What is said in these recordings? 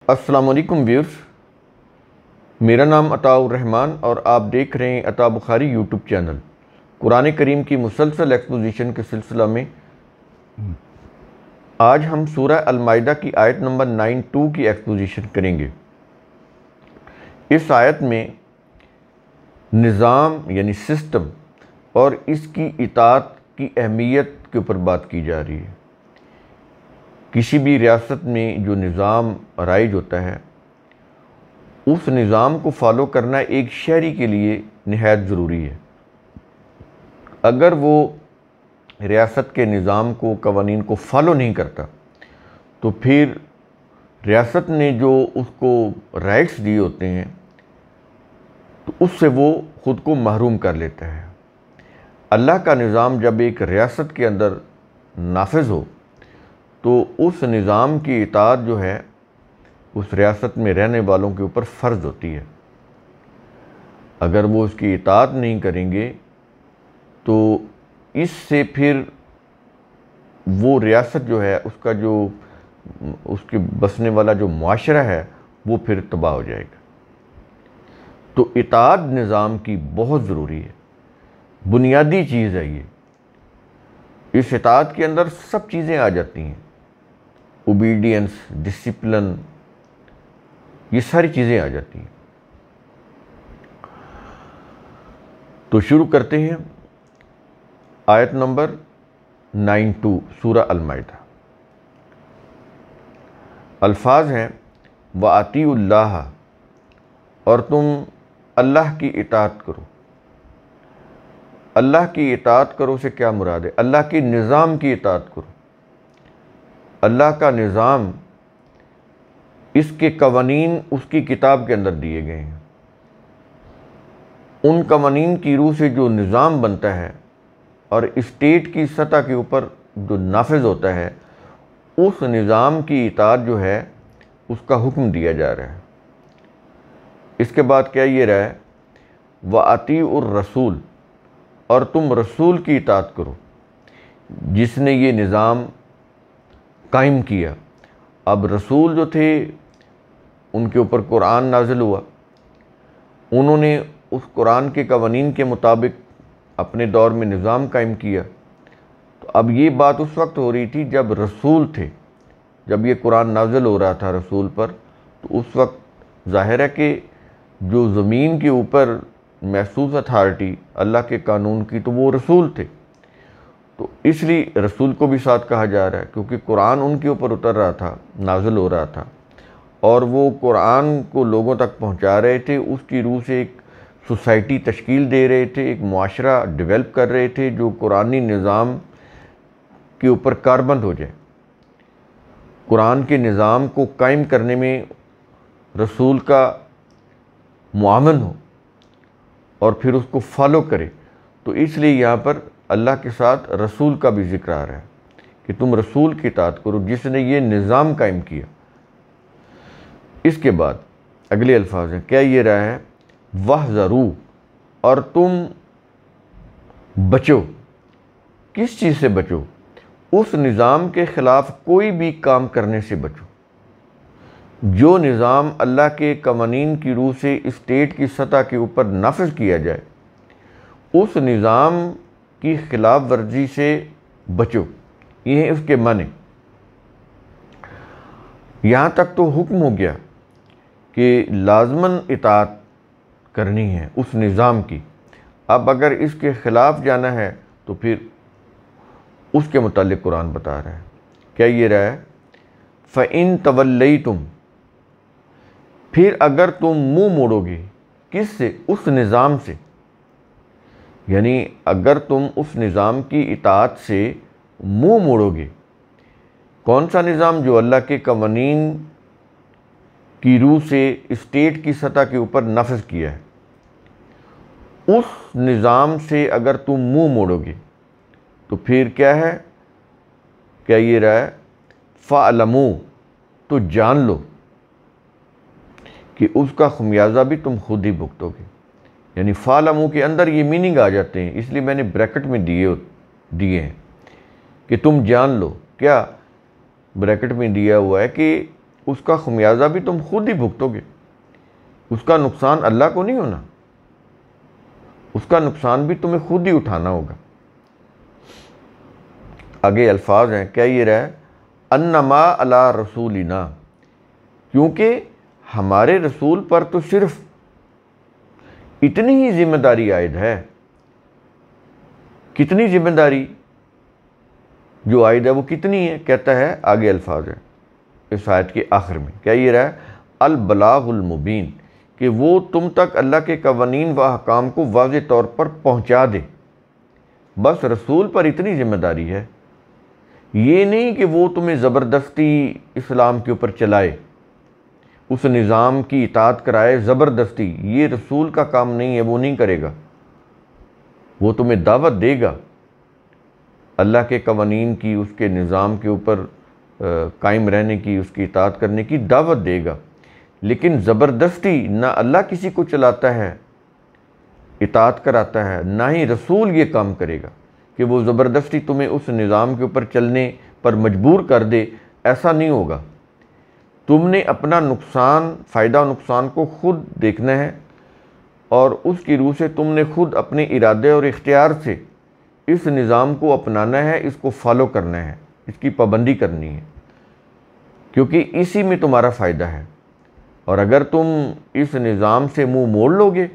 السلام علیکم ویورز، میرا نام عطاء الرحمن اور آپ دیکھ رہے ہیں عطاء بخاری یوٹیوب چینل۔ قرآن کریم کی مسلسل ایکسپوزیشن کے سلسلہ میں آج ہم سورہ المائدہ کی آیت نمبر 92 کی ایکسپوزیشن کریں گے۔ اس آیت میں نظام یعنی سسٹم اور اس کی اطاعت کی اہمیت کے اوپر بات کی جا رہی ہے۔ کسی بھی ریاست میں جو نظام رائج ہوتا ہے اس نظام کو فالو کرنا ایک شہری کے لیے نہایت ضروری ہے۔ اگر وہ ریاست کے نظام کو، قوانین کو فالو نہیں کرتا تو پھر ریاست نے جو اس کو رائٹس دیے ہوتے ہیں تو اس سے وہ خود کو محروم کر لیتا ہے۔ اللہ کا نظام جب ایک ریاست کے اندر نافذ ہو تو اس نظام کی اطاعت جو ہے اس ریاست میں رہنے والوں کے اوپر فرض ہوتی ہے۔ اگر وہ اس کی اطاعت نہیں کریں گے تو اس سے پھر وہ ریاست جو ہے اس کے بسنے والا جو معاشرہ ہے وہ پھر تباہ ہو جائے گا۔ تو اطاعت نظام کی بہت ضروری ہے، بنیادی چیز ہے یہ۔ اس اطاعت کے اندر سب چیزیں آ جاتی ہیں، اوبیڈینس، ڈسپلن، یہ ساری چیزیں آ جاتی ہیں۔ تو شروع کرتے ہیں آیت نمبر 92 سورہ المائدہ۔ الفاظ ہیں وَأَطِیعُوا اللَّهَ، اور تم اللہ کی اطاعت کرو۔ اللہ کی اطاعت کرو سے کیا مراد ہے؟ اللہ کے نظام کی اطاعت کرو۔ اللہ کا نظام، اس کے قوانین اس کی کتاب کے اندر دیے گئے ہیں۔ ان قوانین کی روح سے جو نظام بنتا ہے اور اسٹیٹ کی سطح کے اوپر جو نافذ ہوتا ہے اس نظام کی اطاعت جو ہے اس کا حکم دیا جا رہا ہے۔ اس کے بعد کیا یہ رہا ہے وَأَطِیعُوا الرَّسُولَ، اور تم رسول کی اطاعت کرو جس نے یہ نظام قائم کیا۔ اب رسول جو تھے ان کے اوپر قرآن نازل ہوا، انہوں نے اس قرآن کے قوانین کے مطابق اپنے دور میں نظام قائم کیا۔ تو اب یہ بات اس وقت ہو رہی تھی جب رسول تھے، جب یہ قرآن نازل ہو رہا تھا رسول پر، تو اس وقت ظاہر ہے کہ جو زمین کے اوپر محسوس اتھارٹی اللہ کے قانون کی تو وہ رسول تھے۔ تو اس لیے رسول کو بھی ساتھ کہا جا رہا ہے کیونکہ قرآن ان کے اوپر اتر رہا تھا، نازل ہو رہا تھا، اور وہ قرآن کو لوگوں تک پہنچا رہے تھے، اس کی روح سے ایک سوسائٹی تشکیل دے رہے تھے، ایک معاشرہ ڈیولپ کر رہے تھے جو قرآنی نظام کے اوپر کاربند ہو جائے، قرآن کے نظام کو قائم کرنے میں رسول کا معاون ہو اور پھر اس کو فالو کرے۔ تو اس لیے یہاں پر اللہ کے ساتھ رسول کا بھی ذکر آ رہا ہے کہ تم رسول کی اطاعت کرو جس نے یہ نظام قائم کیا۔ اس کے بعد اگلے الفاظ ہیں، کیا یہ رہا ہے وَاحْذَرُوا، اور تم بچو۔ کس چیز سے بچو؟ اس نظام کے خلاف کوئی بھی کام کرنے سے بچو۔ جو نظام اللہ کے قوانین کی روح سے اسٹیٹ کی سطح کے اوپر نافذ کیا جائے اس نظام کی خلاف ورزی سے بچو، یہ ہے اس کے معنی۔ یہاں تک تو حکم ہو گیا کہ لازماً اطاعت کرنی ہے اس نظام کی۔ اب اگر اس کے خلاف جانا ہے تو پھر اس کے متعلق قرآن بتا رہا ہے۔ کیا یہ رہا ہے فَإِن تَوَلَّيْتُمْ، پھر اگر تم منہ موڑو گے، کس سے؟ اس نظام سے، یعنی اگر تم اس نظام کی اطاعت سے منہ موڑو گے۔ کون سا نظام؟ جو اللہ کے قوانین کی روح سے اسٹیٹ کی سطح کے اوپر نافذ کیا ہے، اس نظام سے اگر تم منہ موڑو گے تو پھر کیا ہے؟ کیا یہ رہا ہے فَاعْلَمُوا، تو جان لو کہ اس کا خمیازہ بھی تم خود ہی بھگتو گے۔ یعنی فَاعْلَمُوا کے اندر یہ میننگ آ جاتے ہیں، اس لیے میں نے بریکٹ میں دیے ہیں کہ تم جان لو۔ کیا بریکٹ میں دیا ہوا ہے کہ اس کا خمیازہ بھی تم خود ہی بھگتو گے، اس کا نقصان اللہ کو نہیں ہونا، اس کا نقصان بھی تمہیں خود ہی اٹھانا ہوگا۔ آگے الفاظ ہیں، کیا یہ رہا ہے؟ انما علی رسولنا، کیونکہ ہمارے رسول پر تو صرف اتنی ہی ذمہ داری عائد ہے۔ کتنی ذمہ داری جو عائد ہے وہ کتنی ہے؟ کہتا ہے، آگے الفاظ ہے اس آیت کے آخر میں، کیا یہ رہا ہے؟ البلاغ المبین، کہ وہ تم تک اللہ کے قوانین و احکام کو واضح طور پر پہنچا دے۔ بس رسول پر اتنی ذمہ داری ہے، یہ نہیں کہ وہ تمہیں زبردستی اسلام کے اوپر چلائے، اس نظام کی اطاعت کرائے زبردستی۔ یہ رسول کا کام نہیں ہے، وہ نہیں کرے گا۔ وہ تمہیں دعوت دے گا اللہ کے قوانین کی، اس کے نظام کے اوپر قائم رہنے کی، اس کی اطاعت کرنے کی دعوت دے گا، لیکن زبردستی نہ اللہ کسی کو چلاتا ہے، اطاعت کراتا ہے، نہ ہی رسول یہ کام کرے گا کہ وہ زبردستی تمہیں اس نظام کے اوپر چلنے پر مجبور کر دے۔ ایسا نہیں ہوگا۔ تم نے اپنا نقصان، فائدہ و نقصان کو خود دیکھنا ہے، اور اس کی روح سے تم نے خود اپنے ارادے اور اختیار سے اس نظام کو اپنانا ہے، اس کو فالو کرنا ہے، اس کی پابندی کرنی ہے، کیونکہ اسی میں تمہارا فائدہ ہے۔ اور اگر تم اس نظام سے منہ موڑ لو گے،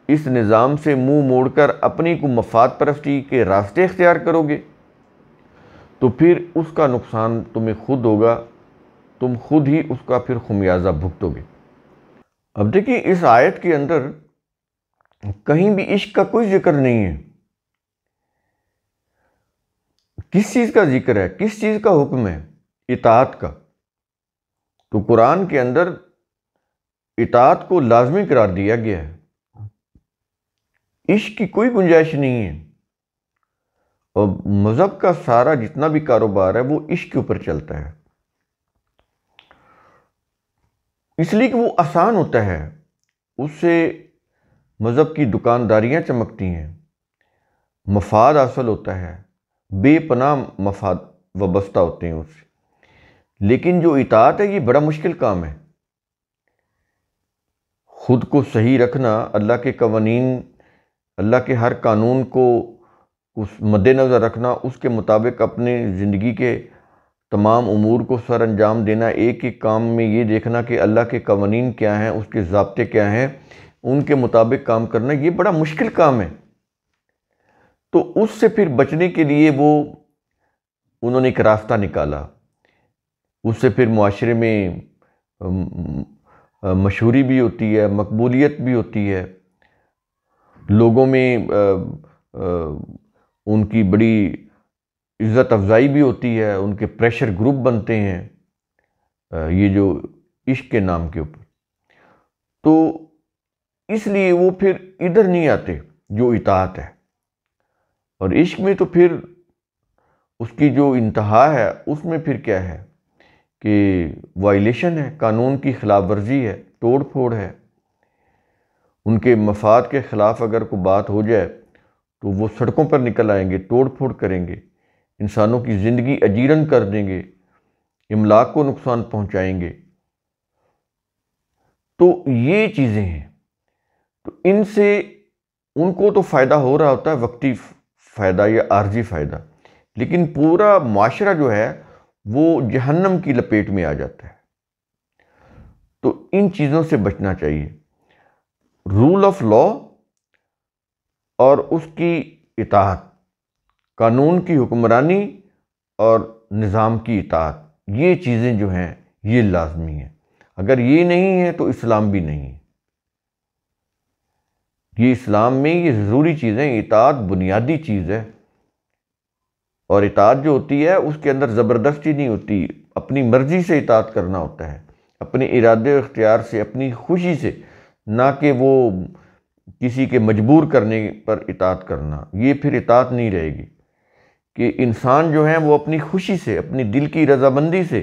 اس نظام سے منہ موڑ کر اپنی کو مفاد پرستی کے راستے اختیار کرو گے، تو پھر اس کا نقصان تمہیں خود ہوگا، تم خود ہی اس کا پھر خمیازہ بھگتو گے۔ اب دیکھیں، اس آیت کے اندر کہیں بھی عشق کا کوئی ذکر نہیں ہے۔ کس چیز کا ذکر ہے؟ کس چیز کا حکم ہے؟ اطاعت کا۔ تو قرآن کے اندر اطاعت کو لازمی قرار دیا گیا ہے، عشق کی کوئی گنجائش نہیں ہے۔ اور مذہب کا سارا جتنا بھی کاروبار ہے وہ عشق کے اوپر چلتا ہے، اس لیے کہ وہ آسان ہوتا ہے، اس سے مذہب کی دکانداریاں چمکتی ہیں، مفاد حاصل ہوتا ہے، بے پناہ مفاد وابستہ ہوتے ہیں اس سے۔ لیکن جو اطاعت ہے یہ بڑا مشکل کام ہے۔ خود کو صحیح رکھنا، اللہ کے قوانین، اللہ کے ہر قانون کو اس مد نظر رکھنا، اس کے مطابق اپنے زندگی کے تمام امور کو سر انجام دینا، ایک ایک کام میں یہ دیکھنا کہ اللہ کے قوانین کیا ہیں، اس کے ضابطے کیا ہیں، ان کے مطابق کام کرنا، یہ بڑا مشکل کام ہے۔ تو اس سے پھر بچنے کے لیے انہوں نے ایک راستہ نکالا۔ اس سے پھر معاشرے میں مشہوری بھی ہوتی ہے، مقبولیت بھی ہوتی ہے، لوگوں میں ان کی بڑی عزت افزائی بھی ہوتی ہے، ان کے پریشر گروپ بنتے ہیں یہ جو عشق کے نام کے اوپر۔ تو اس لیے وہ پھر ادھر نہیں آتے جو اطاعت ہے۔ اور عشق میں تو پھر اس کی جو انتہا ہے، اس میں پھر کیا ہے کہ وائلیشن ہے، قانون کی خلاف ورزی ہے، توڑ پھوڑ ہے۔ ان کے مفاد کے خلاف اگر کوئی بات ہو جائے تو وہ سڑکوں پر نکل آئیں گے، توڑ پھوڑ کریں گے، انسانوں کی زندگی اجیرن کر دیں گے، املاک کو نقصان پہنچائیں گے۔ تو یہ چیزیں ہیں، تو ان سے ان کو تو فائدہ ہو رہا ہوتا ہے، وقتی فائدہ یا عارضی فائدہ، لیکن پورا معاشرہ جو ہے وہ جہنم کی لپیٹ میں آ جاتا ہے۔ تو ان چیزوں سے بچنا چاہیے۔ رول آف لا اور اس کی اطاعت، قانون کی حکمرانی اور نظام کی اطاعت، یہ چیزیں جو ہیں یہ لازمی ہیں۔ اگر یہ نہیں ہے تو اسلام بھی نہیں ہے۔ یہ اسلام میں یہ ضروری چیزیں، اطاعت بنیادی چیز ہے۔ اور اطاعت جو ہوتی ہے اس کے اندر زبردستی نہیں ہوتی، اپنی مرضی سے اطاعت کرنا ہوتا ہے، اپنے ارادے و اختیار سے، اپنی خوشی سے، نہ کہ وہ کسی کے مجبور کرنے پر اطاعت کرنا۔ یہ پھر اطاعت نہیں رہے گی کہ انسان جو ہیں وہ اپنی خوشی سے، اپنی دل کی رضامندی سے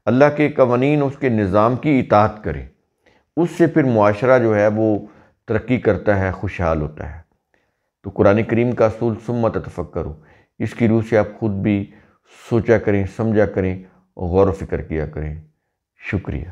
اللہ کے قوانین، اس کے نظام کی اطاعت کرے۔ اس سے پھر معاشرہ جو ہے وہ ترقی کرتا ہے، خوشحال ہوتا ہے۔ تو قرآن کریم کا اصول ثم تتفکروا، اس کی روح سے آپ خود بھی سوچا کریں، سمجھا کریں، غور و فکر کیا کریں۔ شکریہ.